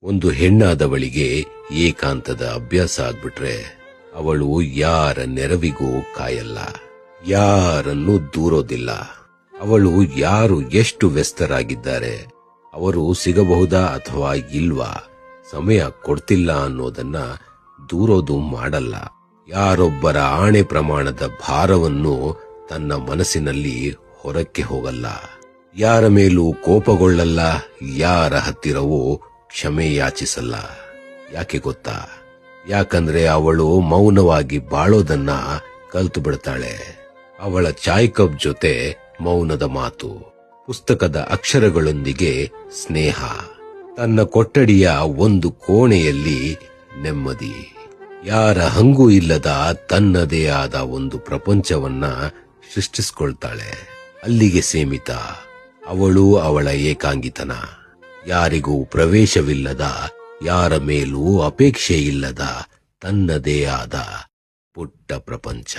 ಒಂದು ಹೆಣ್ಣಾದವಳಿಗೆ ಏಕಾಂತದ ಅಭ್ಯಾಸ ಆಗ್ಬಿಟ್ರೆ ಅವಳು ಯಾರ ನೆರವಿಗೂ ಕಾಯಲ್ಲ, ಯಾರನ್ನೂ ದೂರೋದಿಲ್ಲ. ಅವಳು ಯಾರು ಎಷ್ಟು ವ್ಯಸ್ತರಾಗಿದ್ದಾರೆ, ಅವರು ಸಿಗಬಹುದಾ ಅಥವಾ ಇಲ್ವಾ, ಸಮಯ ಕೊಡ್ತಿಲ್ಲ ಅನ್ನೋದನ್ನ ದೂರೋದು ಮಾಡಲ್ಲ. ಯಾರೊಬ್ಬರ ಆಣೆ ಪ್ರಮಾಣದ ಭಾರವನ್ನು ತನ್ನ ಮನಸ್ಸಿನಲ್ಲಿ ಹೊರಕ್ಕೆ ಹೋಗಲ್ಲ. ಯಾರ ಮೇಲೂ ಕೋಪಗೊಳ್ಳಲ್ಲ, ಯಾರ ಹತ್ತಿರವೂ ಕ್ಷಮೆ ಯಾಚಿಸಲ್ಲ. ಯಾಕೆ ಗೊತ್ತಾ? ಯಾಕಂದ್ರೆ ಅವಳು ಮೌನವಾಗಿ ಬಾಳೋದನ್ನ ಕಲ್ತು ಬಿಡ್ತಾಳೆ. ಅವಳ ಚಾಯ್ ಕಪ್ ಜೊತೆ ಮೌನದ ಮಾತು, ಪುಸ್ತಕದ ಅಕ್ಷರಗಳೊಂದಿಗೆ ಸ್ನೇಹ, ತನ್ನ ಕೊಠಡಿಯ ಒಂದು ಕೋಣೆಯಲ್ಲಿ ನೆಮ್ಮದಿ. ಯಾರ ಹಂಗೂ ಇಲ್ಲದ ತನ್ನದೇ ಆದ ಒಂದು ಪ್ರಪಂಚವನ್ನ ಸೃಷ್ಟಿಸಿಕೊಳ್ತಾಳೆ. ಅಲ್ಲಿಗೆ ಸೀಮಿತ ಅವಳು, ಅವಳ ಏಕಾಂಗಿತನ. ಯಾರಿಗೂ ಪ್ರವೇಶವಿಲ್ಲದ, ಯಾರ ಮೇಲೂ ಅಪೇಕ್ಷೆ ಇಲ್ಲದ ತನ್ನದೇ ಆದ ಪುಟ್ಟ ಪ್ರಪಂಚ.